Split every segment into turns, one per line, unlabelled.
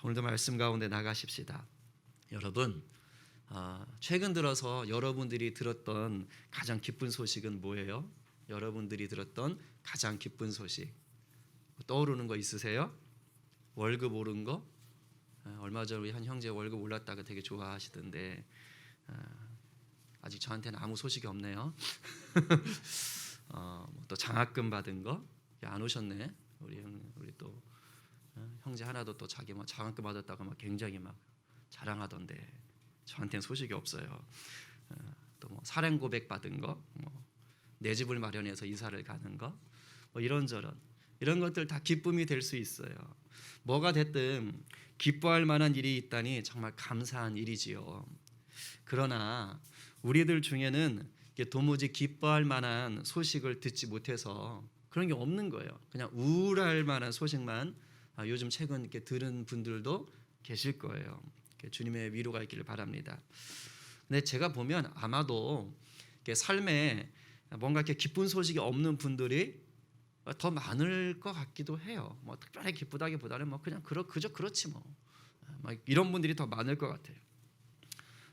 오늘도 말씀 가운데 나가십시다. 여러분, 최근 들어서 여러분들이 들었던 가장 기쁜 소식은 뭐예요? 여러분들이 들었던 가장 기쁜 소식 떠오르는 거 있으세요? 월급 오른 거? 얼마 전에 우리 한 형제 월급 올랐다가 되게 좋아하시던데 아직 저한테는 아무 소식이 없네요. 또 장학금 받은 거 안 오셨네. 우리 또 형제 하나도 또 자기 뭐 장학금 받았다가 막 굉장히 막 자랑하던데 저한테는 소식이 없어요. 또 뭐 사랑 고백 받은 거, 뭐 내 집을 마련해서 이사를 가는 거, 뭐 이런저런 이런 것들 다 기쁨이 될 수 있어요. 뭐가 됐든 기뻐할 만한 일이 있다니 정말 감사한 일이지요. 그러나 우리들 중에는 도무지 기뻐할 만한 소식을 듣지 못해서 그런 게 없는 거예요. 그냥 우울할 만한 소식만 요즘 최근 이렇게 들은 분들도 계실 거예요. 주님의 위로가 있기를 바랍니다. 근데 제가 보면 아마도 삶에 뭔가 이렇게 기쁜 소식이 없는 분들이 더 많을 것 같기도 해요. 뭐 특별히 기쁘다기보다는 뭐 그냥 그저 그렇지 뭐 이런 분들이 더 많을 것 같아요.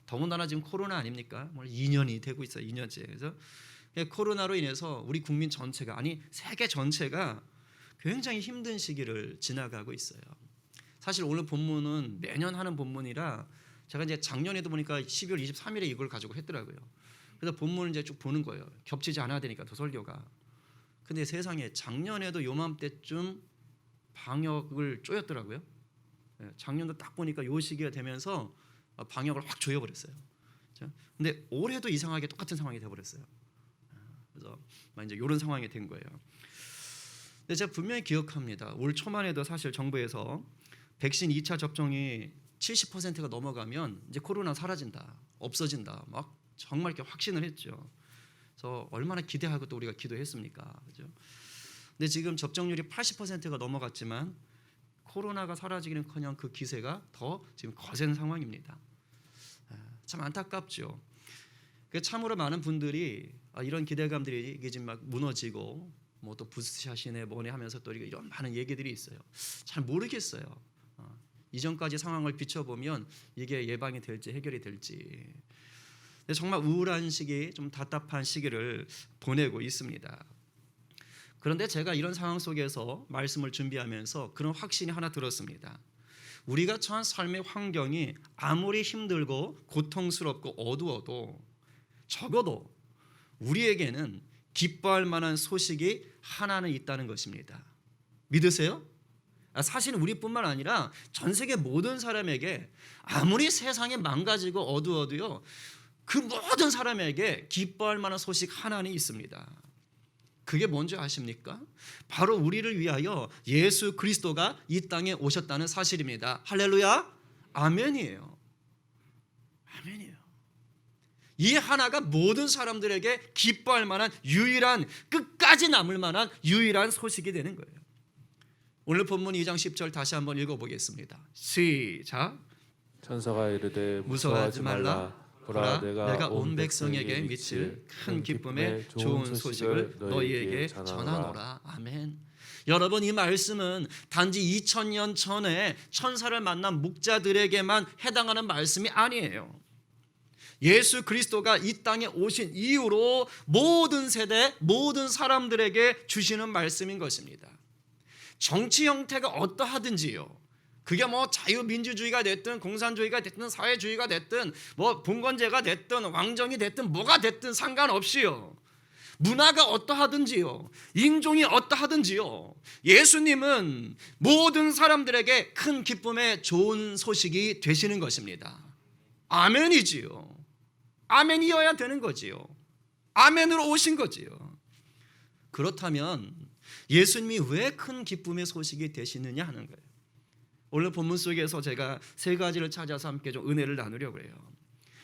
더군다나 지금 코로나 아닙니까? 2년이 되고 있어요. 2년째. 그래서 코로나로 인해서 우리 국민 전체가 아니 세계 전체가 굉장히 힘든 시기를 지나가고 있어요. 사실 오늘 본문은 매년 하는 본문이라 제가 이제 작년에도 보니까 12월 23일에 이걸 가지고 했더라고요. 그래서 본문을 이제 쭉 보는 거예요. 겹치지 않아야 되니까 더 설교가. 근데 세상에 작년에도 요맘때쯤 방역을 쪼였더라고요. 작년도 딱 보니까 요 시기가 되면서 방역을 확 조여버렸어요. 근데 올해도 이상하게 똑같은 상황이 돼버렸어요. 그래서 이제 이런 상황이 된 거예요. 근데 제가 분명히 기억합니다. 올 초만 해도 사실 정부에서 백신 2차 접종이 70%가 넘어가면 이제 코로나 사라진다, 없어진다, 막 정말 이렇게 확신을 했죠. 그래서 얼마나 기대하고 또 우리가 기도했습니까, 그죠? 근데 지금 접종률이 80%가 넘어갔지만 코로나가 사라지기는커녕 그 기세가 더 지금 거센 상황입니다. 참 안타깝죠. 참으로 많은 분들이 이런 기대감들이 이게 지금 막 무너지고 뭐 또 부스샷이네 뭐네 하면서 또 이런 많은 얘기들이 있어요. 잘 모르겠어요. 이전까지 상황을 비춰보면 이게 예방이 될지 해결이 될지. 정말 우울한 시기, 좀 답답한 시기를 보내고 있습니다. 그런데 제가 이런 상황 속에서 말씀을 준비하면서 그런 확신이 하나 들었습니다. 우리가 처한 삶의 환경이 아무리 힘들고 고통스럽고 어두워도 적어도 우리에게는 기뻐할 만한 소식이 하나는 있다는 것입니다. 믿으세요? 사실은 우리뿐만 아니라 전 세계 모든 사람에게 아무리 세상이 망가지고 어두워도요, 그 모든 사람에게 기뻐할 만한 소식 하나는 있습니다. 그게 뭔지 아십니까? 바로 우리를 위하여 예수 그리스도가 이 땅에 오셨다는 사실입니다. 할렐루야, 아멘이에요. 아멘이에요. 이 하나가 모든 사람들에게 기뻐할 만한 유일한, 끝까지 남을 만한 유일한 소식이 되는 거예요. 오늘 본문 2장 10절 다시 한번 읽어보겠습니다. 시작.
천사가 이르되
무서워하지 말라. 보라, 내가 온 백성에게 미칠 큰 기쁨의 좋은 소식을 너희에게 전하노라. 아멘. 여러분, 이 말씀은 단지 2000년 전에 천사를 만난 목자들에게만 해당하는 말씀이 아니에요. 예수 그리스도가 이 땅에 오신 이후로 모든 세대, 모든 사람들에게 주시는 말씀인 것입니다. 정치 형태가 어떠하든지요, 그게 뭐 자유민주주의가 됐든 공산주의가 됐든 사회주의가 됐든 뭐 봉건제가 됐든 왕정이 됐든 뭐가 됐든 상관없이요, 문화가 어떠하든지요, 인종이 어떠하든지요, 예수님은 모든 사람들에게 큰 기쁨의 좋은 소식이 되시는 것입니다. 아멘이지요. 아멘이어야 되는 거지요. 아멘으로 오신 거지요. 그렇다면 예수님이 왜 큰 기쁨의 소식이 되시느냐 하는 거예요. 오늘 본문 속에서 제가 세 가지를 찾아서 함께 좀 은혜를 나누려고 해요.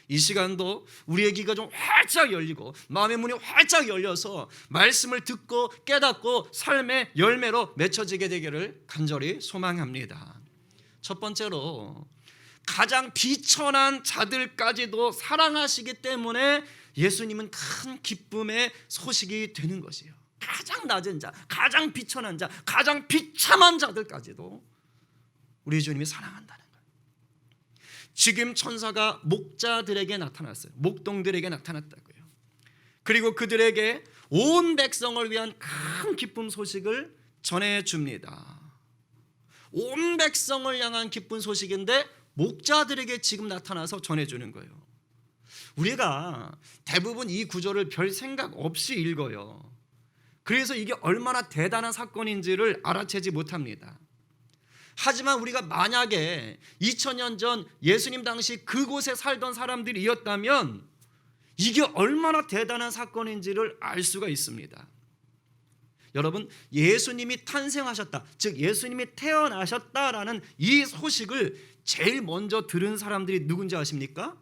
이 시간도 우리의 귀가 좀 활짝 열리고 마음의 문이 활짝 열려서 말씀을 듣고 깨닫고 삶의 열매로 맺혀지게 되기를 간절히 소망합니다. 첫 번째로, 가장 비천한 자들까지도 사랑하시기 때문에 예수님은 큰 기쁨의 소식이 되는 것이에요. 가장 낮은 자, 가장 비천한 자, 가장 비참한 자들까지도 우리 주님이 사랑한다는 거예요. 지금 천사가 목자들에게 나타났어요. 목동들에게 나타났다고요. 그리고 그들에게 온 백성을 위한 큰 기쁨 소식을 전해줍니다. 온 백성을 향한 기쁜 소식인데 목자들에게 지금 나타나서 전해주는 거예요. 우리가 대부분 이 구절을 별 생각 없이 읽어요. 그래서 이게 얼마나 대단한 사건인지를 알아채지 못합니다. 하지만 우리가 만약에 2000년 전 예수님 당시 그곳에 살던 사람들이었다면 이게 얼마나 대단한 사건인지를 알 수가 있습니다. 여러분, 예수님이 탄생하셨다, 즉 예수님이 태어나셨다라는 이 소식을 제일 먼저 들은 사람들이 누군지 아십니까?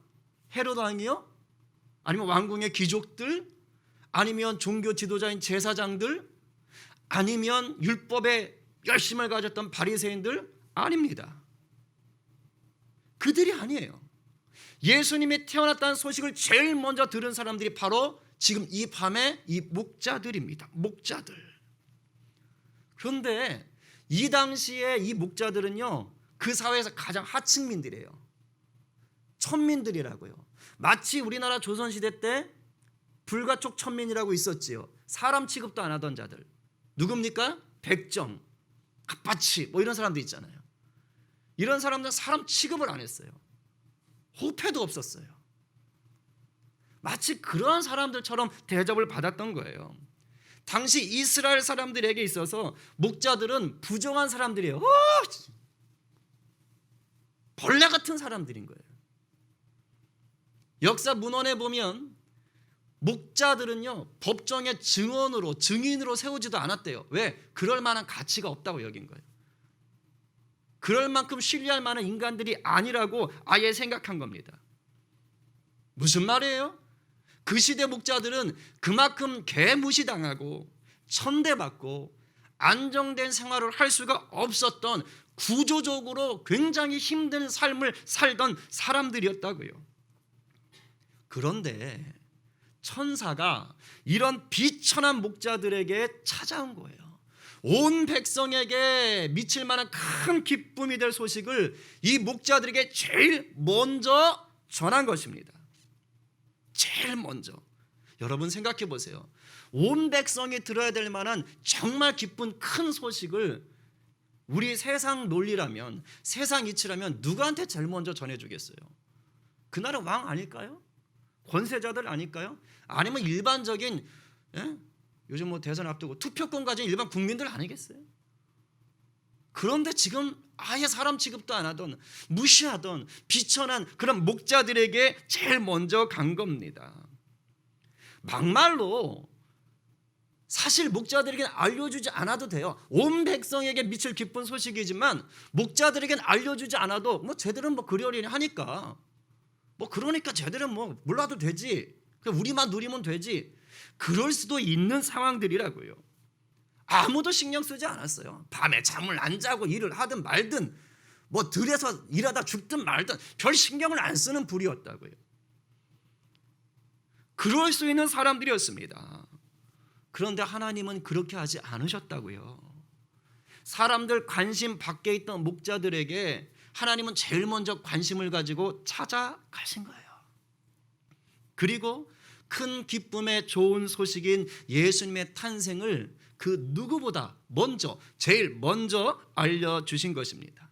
헤롯 왕이요? 아니면 왕궁의 귀족들? 아니면 종교 지도자인 제사장들? 아니면 율법에 열심을 가졌던 바리새인들? 아닙니다. 그들이 아니에요. 예수님이 태어났다는 소식을 제일 먼저 들은 사람들이 바로 지금 이 밤에 이 목자들입니다. 목자들. 그런데 이 당시에 이 목자들은요, 그 사회에서 가장 하층민들이에요. 천민들이라고요. 마치 우리나라 조선시대 때 불가촉 천민이라고 있었지요. 사람 취급도 안 하던 자들. 누굽니까? 백정, 갑바치 뭐 이런 사람들 있잖아요. 이런 사람들은 사람 취급을 안 했어요. 호패도 없었어요. 마치 그러한 사람들처럼 대접을 받았던 거예요. 당시 이스라엘 사람들에게 있어서 목자들은 부정한 사람들이에요. 벌레 같은 사람들인 거예요. 역사 문헌에 보면 목자들은요, 법정의 증인으로 세우지도 않았대요. 왜? 그럴 만한 가치가 없다고 여긴 거예요. 그럴 만큼 신뢰할 만한 인간들이 아니라고 아예 생각한 겁니다. 무슨 말이에요? 그 시대 목자들은 그만큼 개무시당하고 천대받고 안정된 생활을 할 수가 없었던, 구조적으로 굉장히 힘든 삶을 살던 사람들이었다고요. 그런데 천사가 이런 비천한 목자들에게 찾아온 거예요. 온 백성에게 미칠 만한 큰 기쁨이 될 소식을 이 목자들에게 제일 먼저 전한 것입니다. 제일 먼저. 여러분 생각해 보세요. 온 백성이 들어야 될 만한 정말 기쁜 큰 소식을 우리 세상 논리라면, 세상 이치라면 누구한테 제일 먼저 전해주겠어요? 그날은 왕 아닐까요? 권세자들 아닐까요? 아니면 일반적인, 요즘 뭐 대선 앞두고 투표권 가진 일반 국민들 아니겠어요? 그런데 지금 아예 사람 취급도 안 하던, 무시하던 비천한 그런 목자들에게 제일 먼저 간 겁니다. 막말로 사실 목자들에게는 알려주지 않아도 돼요. 온 백성에게 미칠 기쁜 소식이지만 목자들에게는 알려주지 않아도 뭐 쟤들은 뭐 그러려니 하니까, 뭐 그러니까 쟤들은 뭐 몰라도 되지, 그냥 우리만 누리면 되지, 그럴 수도 있는 상황들이라고요. 아무도 신경 쓰지 않았어요. 밤에 잠을 안 자고 일을 하든 말든, 뭐 들에서 일하다 죽든 말든 별 신경을 안 쓰는 부류였다고요. 그럴 수 있는 사람들이었습니다. 그런데 하나님은 그렇게 하지 않으셨다고요. 사람들 관심 밖에 있던 목자들에게 하나님은 제일 먼저 관심을 가지고 찾아가신 거예요. 그리고 큰 기쁨의 좋은 소식인 예수님의 탄생을 그 누구보다 먼저, 제일 먼저 알려주신 것입니다.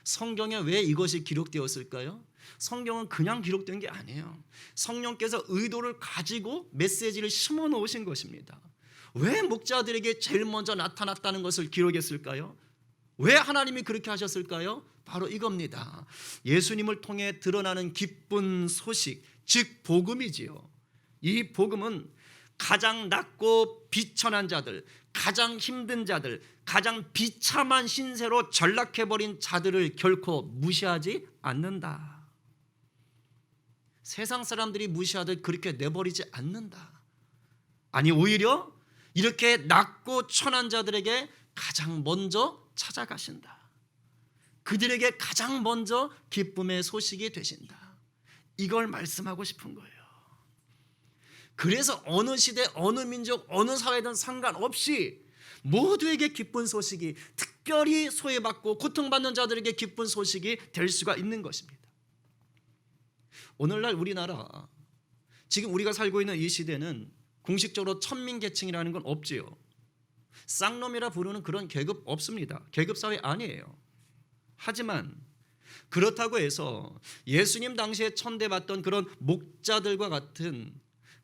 성경에 왜 이것이 기록되었을까요? 성경은 그냥 기록된 게 아니에요. 성령께서 의도를 가지고 메시지를 심어 놓으신 것입니다. 왜 목자들에게 제일 먼저 나타났다는 것을 기록했을까요? 왜 하나님이 그렇게 하셨을까요? 바로 이겁니다. 예수님을 통해 드러나는 기쁜 소식, 즉 복음이지요. 이 복음은 가장 낮고 비천한 자들, 가장 힘든 자들, 가장 비참한 신세로 전락해버린 자들을 결코 무시하지 않는다. 세상 사람들이 무시하듯 그렇게 내버리지 않는다. 아니, 오히려 이렇게 낮고 천한 자들에게 가장 먼저 찾아가신다. 그들에게 가장 먼저 기쁨의 소식이 되신다. 이걸 말씀하고 싶은 거예요. 그래서 어느 시대, 어느 민족, 어느 사회든 상관없이 모두에게 기쁜 소식이, 특별히 소외받고 고통받는 자들에게 기쁜 소식이 될 수가 있는 것입니다. 오늘날 우리나라, 지금 우리가 살고 있는 이 시대는 공식적으로 천민계층이라는 건 없지요. 쌍놈이라 부르는 그런 계급 없습니다. 계급사회 아니에요. 하지만 그렇다고 해서 예수님 당시에 천대받던 그런 목자들과 같은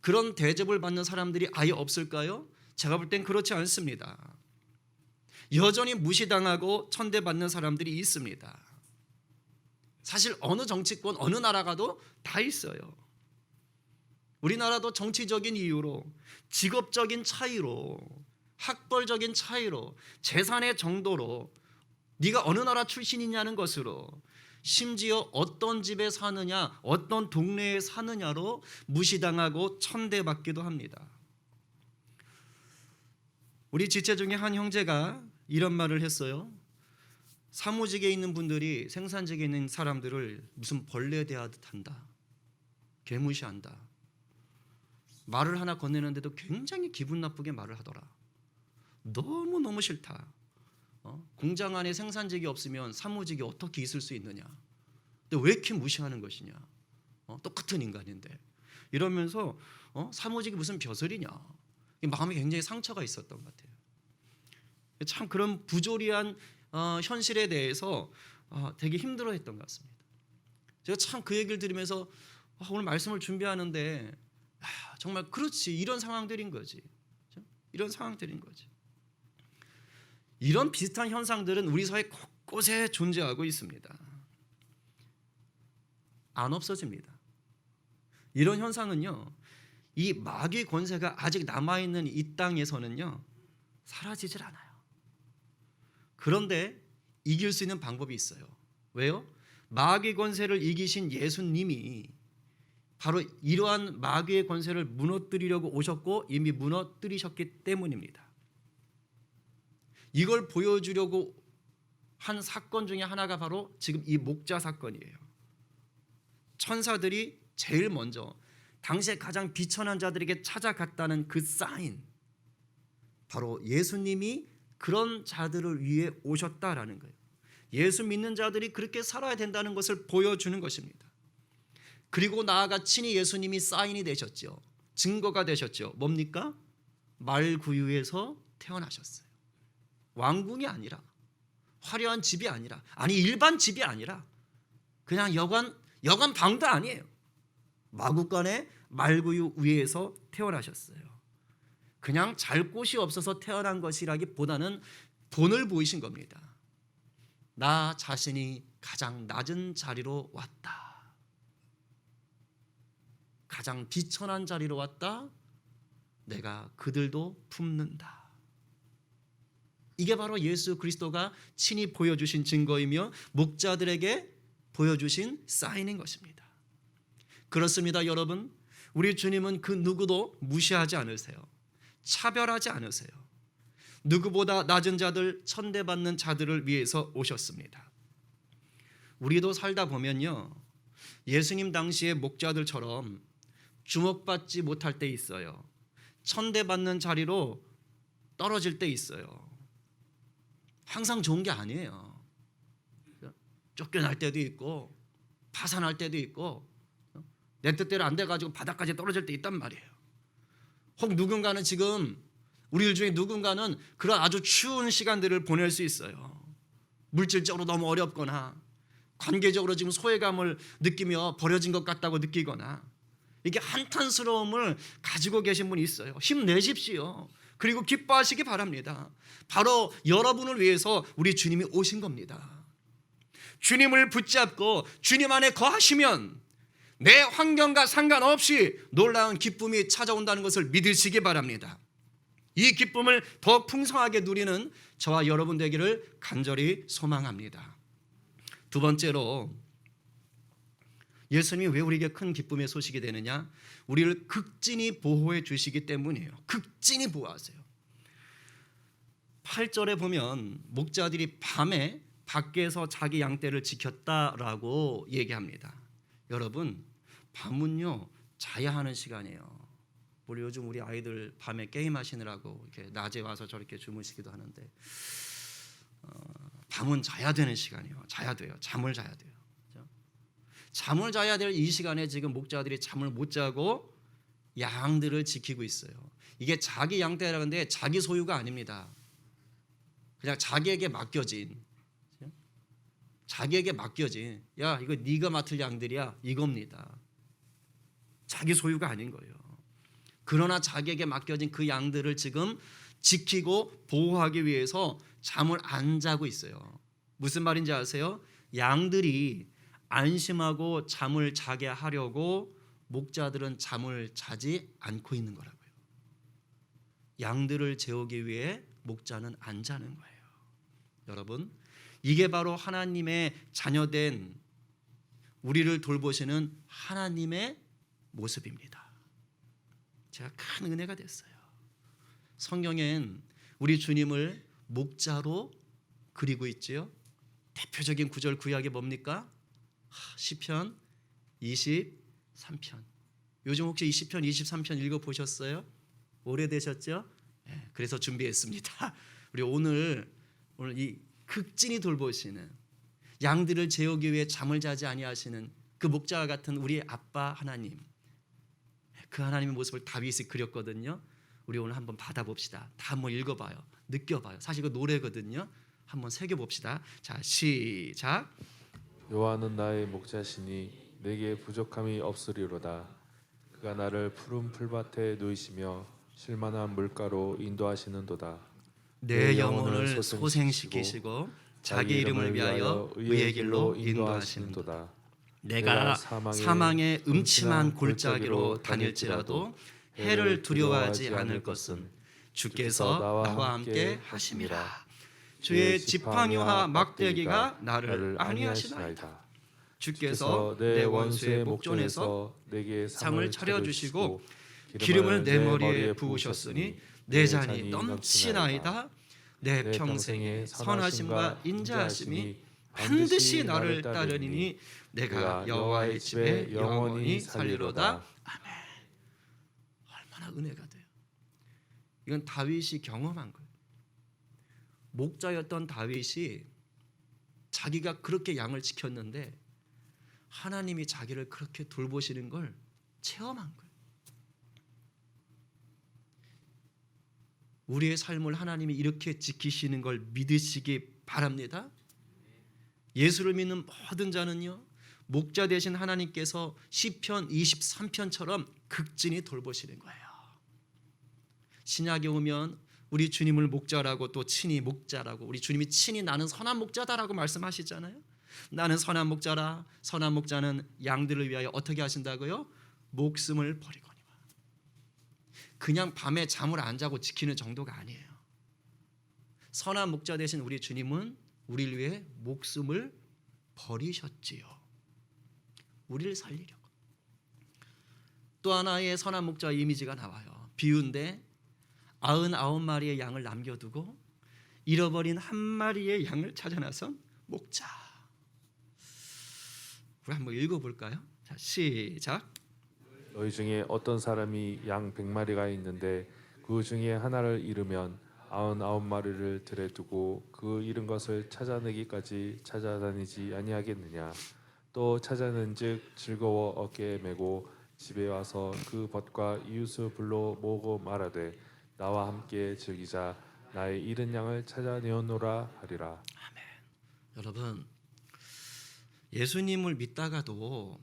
그런 대접을 받는 사람들이 아예 없을까요? 제가 볼 땐 그렇지 않습니다. 여전히 무시당하고 천대받는 사람들이 있습니다. 사실 어느 정치권, 어느 나라 가도 다 있어요. 우리나라도 정치적인 이유로, 직업적인 차이로, 학벌적인 차이로, 재산의 정도로, 네가 어느 나라 출신이냐는 것으로, 심지어 어떤 집에 사느냐, 어떤 동네에 사느냐로 무시당하고 천대받기도 합니다. 우리 지체 중에 한 형제가 이런 말을 했어요. 사무직에 있는 분들이 생산직에 있는 사람들을 무슨 벌레 대하듯 한다. 개무시한다. 말을 하나 건네는데도 굉장히 기분 나쁘게 말을 하더라. 너무너무 싫다. 공장 안에 생산직이 없으면 사무직이 어떻게 있을 수 있느냐. 근데 왜 이렇게 무시하는 것이냐. 똑같은 인간인데. 이러면서 사무직이 무슨 벼슬이냐. 마음에 굉장히 상처가 있었던 것 같아요. 참 그런 부조리한 현실에 대해서 되게 힘들어했던 것 같습니다. 제가 참 그 얘기를 들으면서 오늘 말씀을 준비하는데 정말 그렇지, 이런 상황들인 거지. 이런 상황들인 거지. 이런 비슷한 현상들은 우리 사회 곳곳에 존재하고 있습니다. 안 없어집니다. 이런 현상은요, 이 마귀 권세가 아직 남아있는 이 땅에서는요 사라지질 않아요. 그런데 이길 수 있는 방법이 있어요. 왜요? 마귀 권세를 이기신 예수님이 바로 이러한 마귀의 권세를 무너뜨리려고 오셨고 이미 무너뜨리셨기 때문입니다. 이걸 보여주려고 한 사건 중에 하나가 바로 지금 이 목자 사건이에요. 천사들이 제일 먼저 당시에 가장 비천한 자들에게 찾아갔다는 그 사인, 바로 예수님이 그런 자들을 위해 오셨다라는 거예요. 예수 믿는 자들이 그렇게 살아야 된다는 것을 보여주는 것입니다. 그리고 나아가 친히 예수님이 사인이 되셨죠. 증거가 되셨죠. 뭡니까? 말구유에서 태어나셨어요. 왕궁이 아니라, 화려한 집이 아니라, 아니 일반 집이 아니라 그냥 여관 방도 아니에요. 마구간의 말구유 위에서 태어나셨어요. 그냥 잘 곳이 없어서 태어난 것이라기보다는 본을 보이신 겁니다. 나 자신이 가장 낮은 자리로 왔다. 가장 비천한 자리로 왔다. 내가 그들도 품는다. 이게 바로 예수 그리스도가 친히 보여주신 증거이며 목자들에게 보여주신 사인인 것입니다. 그렇습니다, 여러분. 우리 주님은 그 누구도 무시하지 않으세요. 차별하지 않으세요. 누구보다 낮은 자들, 천대받는 자들을 위해서 오셨습니다. 우리도 살다 보면요, 예수님 당시의 목자들처럼 주목받지 못할 때 있어요. 천대받는 자리로 떨어질 때 있어요. 항상 좋은 게 아니에요. 쫓겨날 때도 있고 파산할 때도 있고 내 뜻대로 안 돼가지고 바닥까지 떨어질 때 있단 말이에요. 혹 누군가는 지금 우리들 중에 누군가는 그런 아주 추운 시간들을 보낼 수 있어요. 물질적으로 너무 어렵거나 관계적으로 지금 소외감을 느끼며 버려진 것 같다고 느끼거나 이게 한탄스러움을 가지고 계신 분이 있어요. 힘내십시오. 그리고 기뻐하시기 바랍니다. 바로 여러분을 위해서 우리 주님이 오신 겁니다. 주님을 붙잡고 주님 안에 거하시면 내 환경과 상관없이 놀라운 기쁨이 찾아온다는 것을 믿으시기 바랍니다. 이 기쁨을 더 풍성하게 누리는 저와 여러분 되기를 간절히 소망합니다. 두 번째로, 예수님이 왜 우리에게 큰 기쁨의 소식이 되느냐? 우리를 극진히 보호해 주시기 때문이에요. 극진히 보호하세요. 8절에 보면 목자들이 밤에 밖에서 자기 양떼를 지켰다라고 얘기합니다. 여러분, 밤은요 자야 하는 시간이에요. 요즘 우리 아이들 밤에 게임하시느라고 이렇게 낮에 와서 저렇게 주무시기도 하는데 잠은 자야 되는 시간이에요. 자야 돼요. 잠을 자야 돼요. 그렇죠? 잠을 자야 될 이 시간에 지금 목자들이 잠을 못 자고 양들을 지키고 있어요. 이게 자기 양떼라는데 자기 소유가 아닙니다. 그냥 자기에게 맡겨진, 야 이거 네가 맡을 양들이야 이겁니다. 자기 소유가 아닌 거예요. 그러나 자기에게 맡겨진 그 양들을 지금 지키고 보호하기 위해서 잠을 안 자고 있어요. 무슨 말인지 아세요? 양들이 안심하고 잠을 자게 하려고 목자들은 잠을 자지 않고 있는 거라고요. 양들을 재우기 위해 목자는 안 자는 거예요. 여러분, 이게 바로 하나님의 자녀된 우리를 돌보시는 하나님의 모습입니다. 제가 큰 은혜가 됐어요. 성경엔 우리 주님을 목자로 그리고 있지요. 대표적인 구절 구약이 뭡니까? 시편 23편. 요즘 혹시 20편 23편 읽어보셨어요? 오래되셨죠? 네, 그래서 준비했습니다. 우리 오늘 이 극진히 돌보시는, 양들을 재우기 위해 잠을 자지 아니하시는 그 목자와 같은 우리 아빠 하나님, 그 하나님의 모습을 다윗이 그렸거든요. 우리 오늘 한번 받아봅시다. 다 한번 읽어봐요. 느껴봐요. 사실 그 노래거든요. 한번 새겨봅시다. 자, 시작.
여호와는 나의 목자시니 내게 부족함이 없으리로다. 그가 나를 푸른 풀밭에 누이시며 쉴만한 물가로 인도하시는도다.
내 영혼을 소생시키시고 자기 이름을 위하여 의의 길로 인도하시는도다. 내가 사망의 음침한 골짜기로 다닐지라도 해를 두려워하지 않을 것은 주께서 나와 함께 하심이라. 주의 지팡이와 막대기가 나를 안위하시나이다. 주께서 내 원수의 목전에서 내게 상을 차려주시고 기름을 내 머리에 부으셨으니 내 잔이 넘치나이다. 내 평생의 선하심과 인자하심이 반드시 나를 따르리니 내가 여호와의 집에 영원히 살리로다. 아멘. 얼마나 은혜가 돼요. 이건 다윗이 경험한 거예요. 목자였던 다윗이 자기가 그렇게 양을 지켰는데 하나님이 자기를 그렇게 돌보시는 걸 체험한 거예요. 우리의 삶을 하나님이 이렇게 지키시는 걸 믿으시기 바랍니다. 예수를 믿는 모든 자는요, 목자 되신 하나님께서 시편 23편처럼 극진히 돌보시는 거예요. 신약에 오면 우리 주님을 목자라고, 또 친히 목자라고, 우리 주님이 친히 나는 선한 목자다라고 말씀하시잖아요. 나는 선한 목자라. 선한 목자는 양들을 위하여 어떻게 하신다고요? 목숨을 버리거니와. 그냥 밤에 잠을 안 자고 지키는 정도가 아니에요. 선한 목자 되신 우리 주님은 우리를 위해 목숨을 버리셨지요. 우리를 살리려고. 또 하나의 선한 목자의 이미지가 나와요. 비유인데 99마리의 양을 남겨두고 잃어버린 한 마리의 양을 찾아 나선 목자. 우리 한번 읽어볼까요? 자, 시작.
너희 중에 어떤 사람이 양 100마리가 있는데 그 중에 하나를 잃으면 99마리를 들에 두고 그 잃은 것을 찾아내기까지 찾아다니지 아니하겠느냐. 또 찾아낸즉 즐거워 어깨에 메고 집에 와서 그 벗과 이웃을 불러 모으고 말하되 나와 함께 즐기자. 나의 잃은 양을 찾아내었노라 하리라.
아멘. 여러분, 예수님을 믿다가도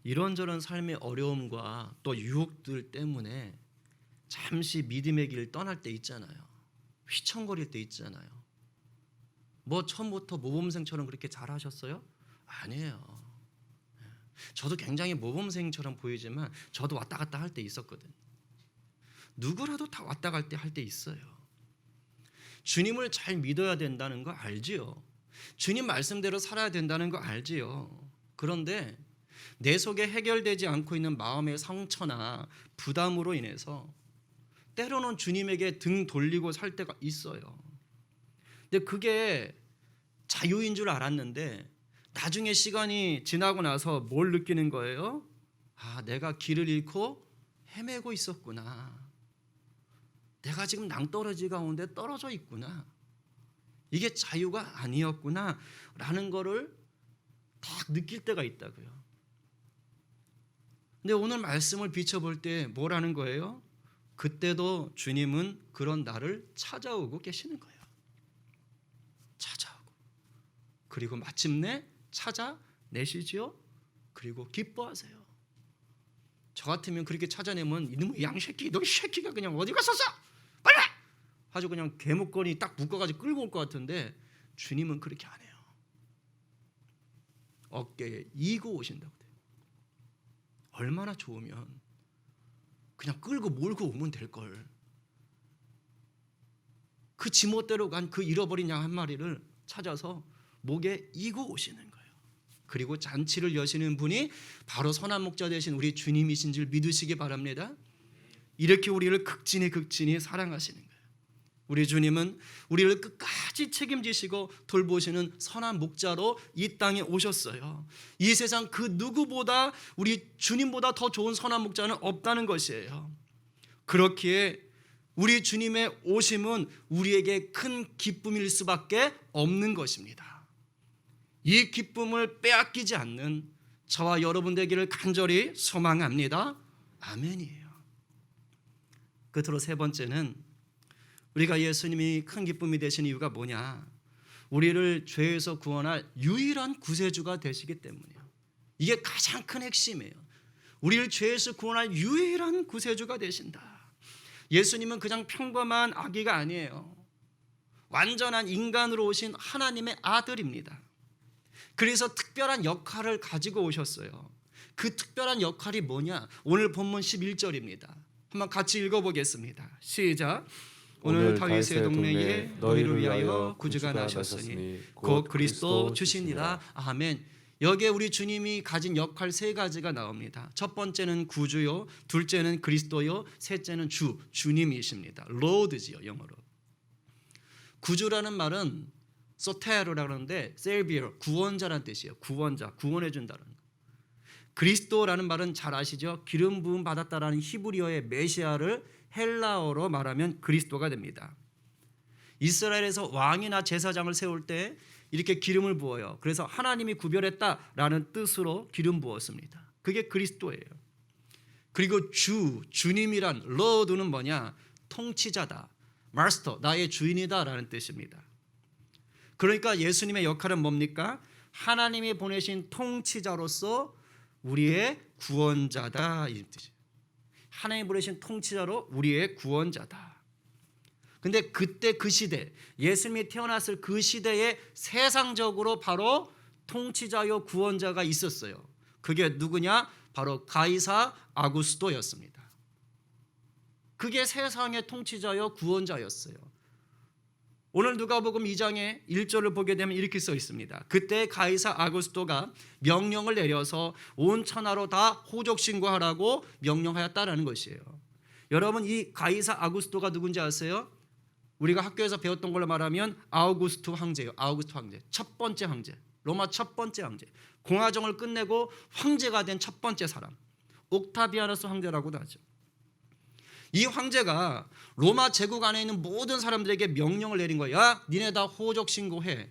이런저런 삶의 어려움과 또 유혹들 때문에 잠시 믿음의 길을 떠날 때 있잖아요. 휘청거릴 때 있잖아요. 뭐 처음부터 모범생처럼 그렇게 잘하셨어요? 아니에요. 저도 굉장히 모범생처럼 보이지만 저도 왔다 갔다 할 때 있었거든. 누구라도 다 왔다 갈 때 할 때 있어요. 주님을 잘 믿어야 된다는 거 알지요. 주님 말씀대로 살아야 된다는 거 알지요. 그런데 내 속에 해결되지 않고 있는 마음의 상처나 부담으로 인해서 때로는 주님에게 등 돌리고 살 때가 있어요. 근데 그게 자유인 줄 알았는데 나중에 시간이 지나고 나서 뭘 느끼는 거예요? 아, 내가 길을 잃고 헤매고 있었구나. 내가 지금 낭떠러지 가운데 떨어져 있구나. 이게 자유가 아니었구나라는 거를 딱 느낄 때가 있다고요. 근데 오늘 말씀을 비춰볼 때 뭐라는 거예요? 그때도 주님은 그런 나를 찾아오고 계시는 거예요. 찾아오고. 그리고 마침내 찾아내시지요. 그리고 기뻐하세요. 저 같으면 그렇게 찾아내면 이놈의 양새끼, 너 새끼가 그냥 어디 갔었어? 빨리 와! 아주 그냥 개목걸이 딱 묶어가지고 끌고 올 것 같은데 주님은 그렇게 안 해요. 어깨에 이고 오신다고 돼요. 얼마나 좋으면 그냥 끌고 몰고 오면 될걸. 그 지멋대로 간 그 잃어버린 양 한 마리를 찾아서 목에 이고 오시는 거예요. 그리고 잔치를 여시는 분이 바로 선한 목자 되신 우리 주님이신 줄 믿으시기 바랍니다. 이렇게 우리를 극진히 사랑하시는 거예요. 우리 주님은 우리를 끝까지 책임지시고 돌보시는 선한 목자로 이 땅에 오셨어요. 이 세상 그 누구보다 우리 주님보다 더 좋은 선한 목자는 없다는 것이에요. 그렇기에 우리 주님의 오심은 우리에게 큰 기쁨일 수밖에 없는 것입니다. 이 기쁨을 빼앗기지 않는 저와 여러분 되기를 간절히 소망합니다. 아멘이에요. 끝으로 세 번째는 우리가 예수님이 큰 기쁨이 되신 이유가 뭐냐? 우리를 죄에서 구원할 유일한 구세주가 되시기 때문이에요. 이게 가장 큰 핵심이에요. 우리를 죄에서 구원할 유일한 구세주가 되신다. 예수님은 그냥 평범한 아기가 아니에요. 완전한 인간으로 오신 하나님의 아들입니다. 그래서 특별한 역할을 가지고 오셨어요. 그 특별한 역할이 뭐냐? 오늘 본문 11절입니다. 한번 같이 읽어보겠습니다. 시작. 오늘 다윗의 동네에 너희를 위하여 구주가 나셨으니 곧 그리스도 주시니라. 아멘. 여기에 우리 주님이 가진 역할 세 가지가 나옵니다. 첫 번째는 구주요, 둘째는 그리스도요, 셋째는 주님이십니다. 로드지요, 영어로. 구주라는 말은 소테르라고 하는데 세비어, 구원자라는 뜻이에요. 구원자, 구원해 준다는 거. 그리스도라는 말은 잘 아시죠? 기름 부음 받았다라는 히브리어의 메시아를 헬라어로 말하면 그리스도가 됩니다. 이스라엘에서 왕이나 제사장을 세울 때 이렇게 기름을 부어요. 그래서 하나님이 구별했다라는 뜻으로 기름 부었습니다. 그게 그리스도예요. 그리고 주님이란 러드는 뭐냐? 통치자다. 마스터, 나의 주인이다라는 뜻입니다. 그러니까 예수님의 역할은 뭡니까? 하나님이 보내신 통치자로서 우리의 구원자다 이 뜻이에요. 하나님이 보내신 통치자로 우리의 구원자다. 근데 그때 그 시대, 예수님이 태어났을 그 시대에 세상적으로 바로 통치자요 구원자가 있었어요. 그게 누구냐? 바로 가이사 아구스토였습니다. 그게 세상의 통치자요 구원자였어요. 오늘 누가복음 2장의 1절을 보게 되면 이렇게 써 있습니다. 그때 가이사 아구스토가 명령을 내려서 온 천하로 다 호적 신고하라고 명령하였다라는 것이에요. 여러분, 이 가이사 아구스토가 누군지 아세요? 우리가 학교에서 배웠던 걸로 말하면 아우구스투 황제예요. 아우구스투 황제, 첫 번째 황제, 로마 첫 번째 황제. 공화정을 끝내고 황제가 된 첫 번째 사람, 옥타비아누스 황제라고도 하죠. 이 황제가 로마 제국 안에 있는 모든 사람들에게 명령을 내린 거야. 야, 니네 다 호적 신고해.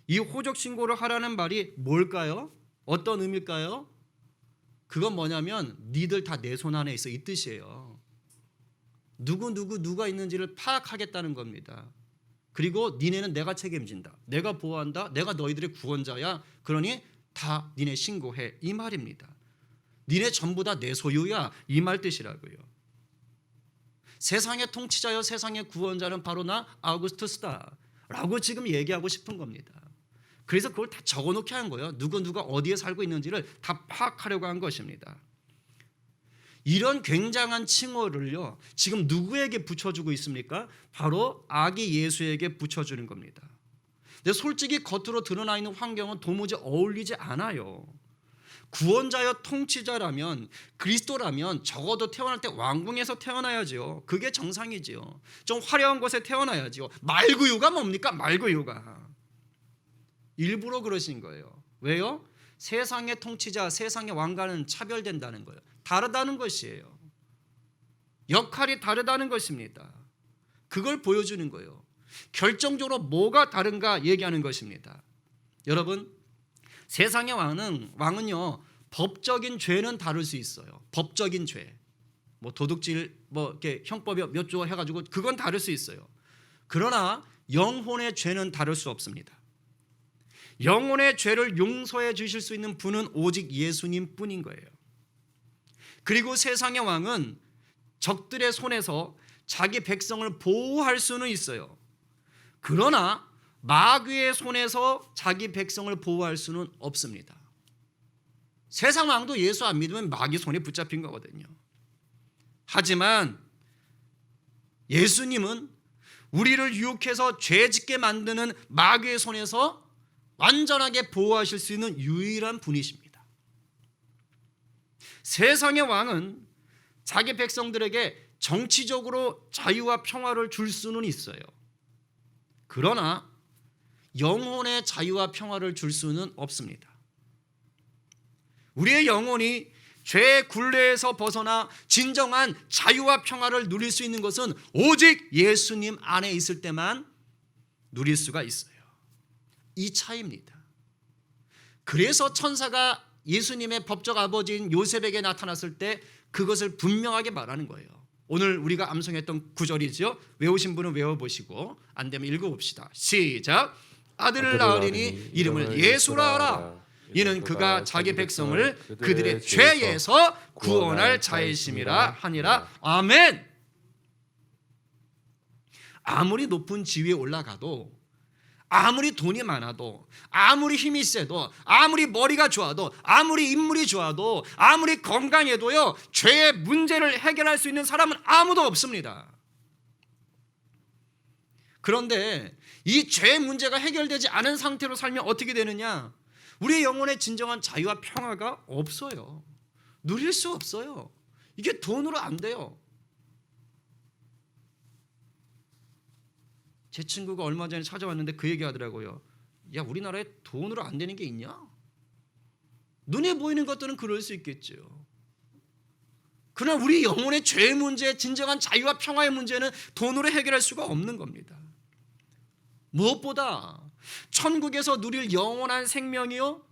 이 호적 신고를 하라는 말이 뭘까요? 어떤 의미일까요? 그건 뭐냐면 니들 다 내 손 안에 있어 이 뜻이에요. 누가 있는지를 파악하겠다는 겁니다. 그리고 니네는 내가 책임진다. 내가 보호한다. 내가 너희들의 구원자야. 그러니 다 니네 신고해 이 말입니다. 니네 전부 다 내 소유야 이 말 뜻이라고요. 세상의 통치자여 세상의 구원자는 바로 나 아우구스투스다 라고 지금 얘기하고 싶은 겁니다. 그래서 그걸 다 적어놓게 한 거예요. 누가 어디에 살고 있는지를 다 파악하려고 한 것입니다. 이런 굉장한 칭호를요 지금 누구에게 붙여주고 있습니까? 바로 아기 예수에게 붙여주는 겁니다. 근데 솔직히 겉으로 드러나 있는 환경은 도무지 어울리지 않아요. 구원자여 통치자라면, 그리스도라면 적어도 태어날 때 왕궁에서 태어나야죠. 그게 정상이지요. 좀 화려한 곳에 태어나야죠. 말구유가 뭡니까? 말구유가 일부러 그러신 거예요. 왜요? 세상의 통치자, 세상의 왕과는 차별된다는 거예요. 다르다는 것이에요. 역할이 다르다는 것입니다. 그걸 보여주는 거예요. 결정적으로 뭐가 다른가 얘기하는 것입니다. 여러분, 세상의 왕은요 법적인 죄는 다룰 수 있어요. 법적인 죄, 뭐 도둑질, 뭐 이렇게 형법이 몇 조 해가지고 그건 다룰 수 있어요. 그러나 영혼의 죄는 다룰 수 없습니다. 영혼의 죄를 용서해 주실 수 있는 분은 오직 예수님 뿐인 거예요. 그리고 세상의 왕은 적들의 손에서 자기 백성을 보호할 수는 있어요. 그러나 마귀의 손에서 자기 백성을 보호할 수는 없습니다. 세상 왕도 예수 안 믿으면 마귀 손에 붙잡힌 거거든요. 하지만 예수님은 우리를 유혹해서 죄 짓게 만드는 마귀의 손에서 완전하게 보호하실 수 있는 유일한 분이십니다. 세상의 왕은 자기 백성들에게 정치적으로 자유와 평화를 줄 수는 있어요. 그러나 영혼의 자유와 평화를 줄 수는 없습니다. 우리의 영혼이 죄의 굴레에서 벗어나 진정한 자유와 평화를 누릴 수 있는 것은 오직 예수님 안에 있을 때만 누릴 수가 있어요. 이 차이입니다. 그래서 천사가 예수님의 법적 아버지인 요셉에게 나타났을 때 그것을 분명하게 말하는 거예요. 오늘 우리가 암송했던 구절이죠. 외우신 분은 외워보시고 안 되면 읽어봅시다. 시작. 아들을 낳으리니 이름을 예수라 하라. 이는 그가 자기 백성을 그들의 죄에서 구원할 자이심이라 하니라. 아멘. 아무리 높은 지위에 올라가도, 아무리 돈이 많아도, 아무리 힘이 세도, 아무리 머리가 좋아도, 아무리 인물이 좋아도, 아무리 건강해도요, 죄의 문제를 해결할 수 있는 사람은 아무도 없습니다. 그런데 이 죄의 문제가 해결되지 않은 상태로 살면 어떻게 되느냐? 우리의 영혼의 진정한 자유와 평화가 없어요. 누릴 수 없어요. 이게 돈으로 안 돼요. 제 친구가 얼마 전에 찾아왔는데 그 얘기 하더라고요. 야, 우리나라에 돈으로 안 되는 게 있냐? 눈에 보이는 것들은 그럴 수 있겠죠. 그러나 우리 영혼의 죄의 문제, 진정한 자유와 평화의 문제는 돈으로 해결할 수가 없는 겁니다. 무엇보다 천국에서 누릴 영원한 생명이요,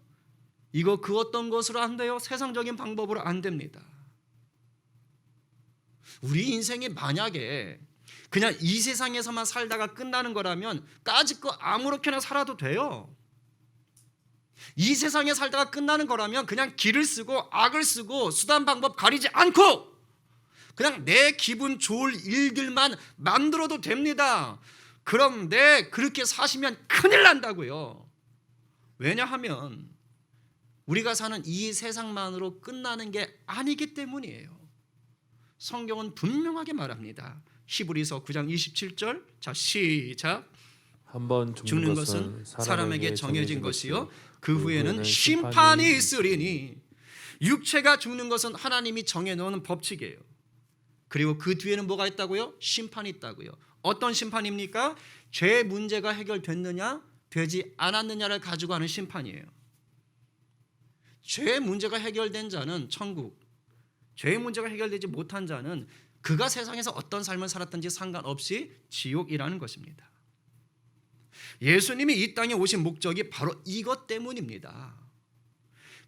이거 그 어떤 것으로 안 돼요? 세상적인 방법으로 안 됩니다. 우리 인생이 만약에 그냥 이 세상에서만 살다가 끝나는 거라면 까짓거 아무렇게나 살아도 돼요. 이 세상에 살다가 끝나는 거라면 그냥 길을 쓰고 악을 쓰고 수단 방법 가리지 않고 그냥 내 기분 좋을 일들만 만들어도 됩니다. 그런데 그렇게 사시면 큰일 난다고요. 왜냐하면 우리가 사는 이 세상만으로 끝나는 게 아니기 때문이에요. 성경은 분명하게 말합니다. 히브리서 9장 27절. 자, 시작.
한번
죽는 것은 사람에게 정해진 것이요 그 후에는 심판이 있으리니. 육체가 죽는 것은 하나님이 정해놓은 법칙이에요. 그리고 그 뒤에는 뭐가 있다고요? 심판이 있다고요. 어떤 심판입니까? 죄의 문제가 해결됐느냐 되지 않았느냐를 가지고 하는 심판이에요. 죄의 문제가 해결된 자는 천국, 죄의 문제가 해결되지 못한 자는 그가 세상에서 어떤 삶을 살았든지 상관없이 지옥이라는 것입니다. 예수님이 이 땅에 오신 목적이 바로 이것 때문입니다.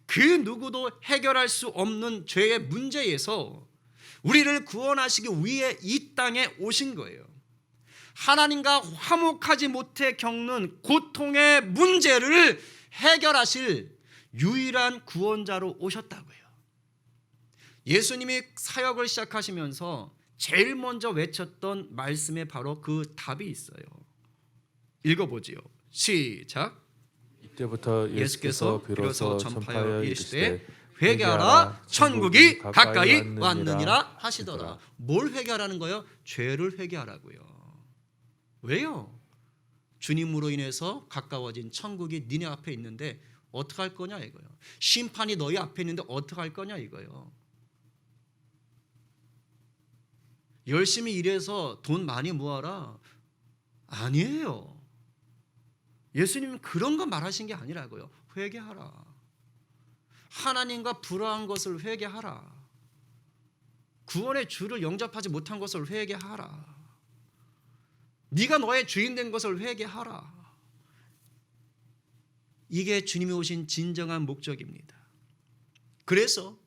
그 누구도 해결할 수 없는 죄의 문제에서 우리를 구원하시기 위해 이 땅에 오신 거예요. 하나님과 화목하지 못해 겪는 고통의 문제를 해결하실 유일한 구원자로 오셨다고요. 예수님이 사역을 시작하시면서 제일 먼저 외쳤던 말씀에 바로 그 답이 있어요. 읽어보지요. 시작.
이때부터 예수께서 비로소 전파하여 이르시되
회개하라, 천국이 가까이 왔느니라 하시더라. 뭘 회개하라는 거예요? 죄를 회개하라고요. 왜요? 주님으로 인해서 가까워진 천국이 니네 앞에 있는데 어떻게 할 거냐 이거요. 심판이 너희 앞에 있는데 어떻게 할 거냐 이거요. 열심히 일해서 돈 많이 모아라. 아니에요. 예수님은 그런 거 말하신 게 아니라고요. 회개하라. 하나님과 불화한 것을 회개하라. 구원의 주를 영접하지 못한 것을 회개하라. 네가 너의 주인 된 것을 회개하라. 이게 주님이 오신 진정한 목적입니다. 그래서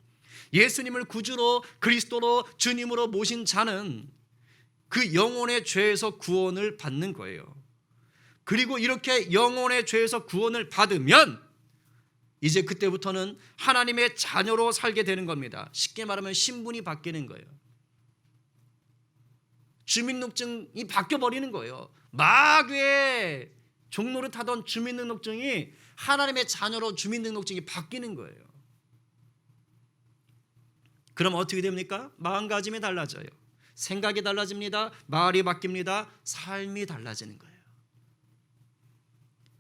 예수님을 구주로 그리스도로 주님으로 모신 자는 그 영혼의 죄에서 구원을 받는 거예요. 그리고 이렇게 영혼의 죄에서 구원을 받으면 이제 그때부터는 하나님의 자녀로 살게 되는 겁니다. 쉽게 말하면 신분이 바뀌는 거예요. 주민등록증이 바뀌어버리는 거예요. 마귀의 종로를 타던 주민등록증이 하나님의 자녀로 주민등록증이 바뀌는 거예요. 그럼 어떻게 됩니까? 마음가짐이 달라져요. 생각이 달라집니다. 말이 바뀝니다. 삶이 달라지는 거예요.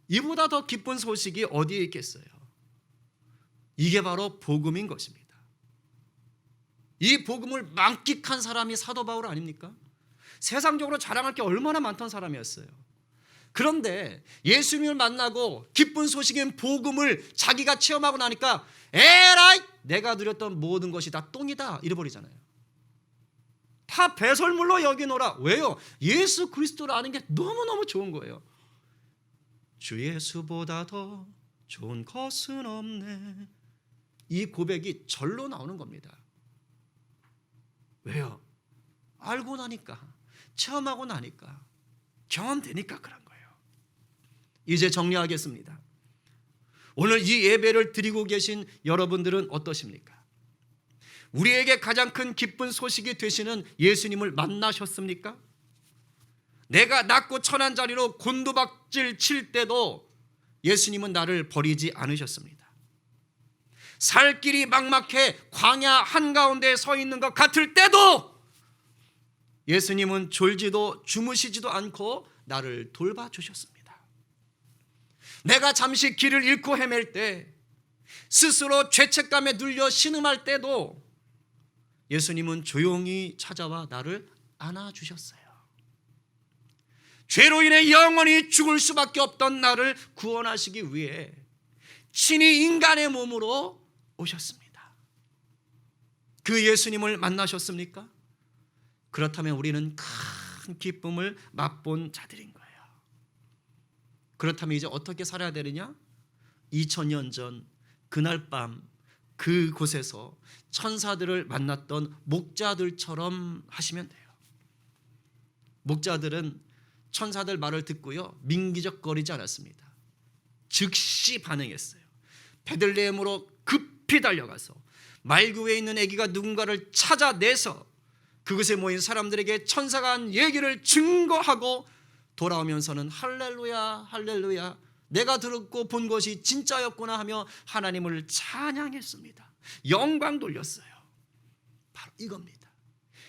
이보다 더 기쁜 소식이 어디에 있겠어요? 이게 바로 복음인 것입니다. 이 복음을 만끽한 사람이 사도 바울 아닙니까? 세상적으로 자랑할 게 얼마나 많던 사람이었어요. 그런데 예수님을 만나고 기쁜 소식인 복음을 자기가 체험하고 나니까 에라이 내가 누렸던 모든 것이 다 똥이다 잃어버리잖아요. 다 배설물로 여기노라. 왜요? 예수 그리스도를 아는 게 너무너무 좋은 거예요. 주 예수보다 더 좋은 것은 없네. 이 고백이 절로 나오는 겁니다. 왜요? 알고 나니까, 체험하고 나니까, 경험되니까 그런 거예요. 이제 정리하겠습니다. 오늘 이 예배를 드리고 계신 여러분들은 어떠십니까? 우리에게 가장 큰 기쁜 소식이 되시는 예수님을 만나셨습니까? 내가 낫고 천한 자리로 곤두박질 칠 때도 예수님은 나를 버리지 않으셨습니다. 살 길이 막막해 광야 한가운데 서 있는 것 같을 때도 예수님은 졸지도 주무시지도 않고 나를 돌봐주셨습니다. 내가 잠시 길을 잃고 헤맬 때, 스스로 죄책감에 눌려 신음할 때도 예수님은 조용히 찾아와 나를 안아주셨어요. 죄로 인해 영원히 죽을 수밖에 없던 나를 구원하시기 위해 친히 인간의 몸으로 오셨습니다. 그 예수님을 만나셨습니까? 그렇다면 우리는 큰 기쁨을 맛본 자들인 거예요. 그렇다면 이제 어떻게 살아야 되느냐? 2000년 전 그날 밤 그곳에서 천사들을 만났던 목자들처럼 하시면 돼요. 목자들은 천사들 말을 듣고요, 민기적거리지 않았습니다. 즉시 반응했어요. 베들레헴으로 급히 달려가서 말구에 있는 아기가 누군가를 찾아내서 그곳에 모인 사람들에게 천사가 한 얘기를 증거하고 돌아오면서는 할렐루야 할렐루야 내가 들었고 본 것이 진짜였구나 하며 하나님을 찬양했습니다. 영광 돌렸어요. 바로 이겁니다.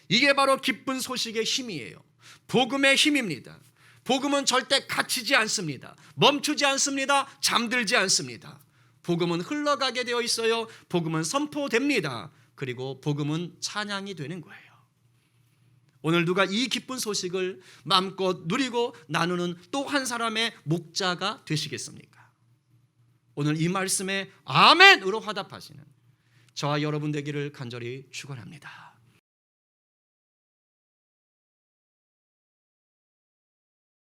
이게 바로 기쁜 소식의 힘이에요. 복음의 힘입니다. 복음은 절대 갇히지 않습니다. 멈추지 않습니다. 잠들지 않습니다. 복음은 흘러가게 되어 있어요. 복음은 선포됩니다. 그리고 복음은 찬양이 되는 거예요. 오늘 누가 이 기쁜 소식을 마음껏 누리고 나누는 또 한 사람의 목자가 되시겠습니까? 오늘 이 말씀에 아멘으로 화답하시는 저와 여러분 되기를 간절히 축원합니다.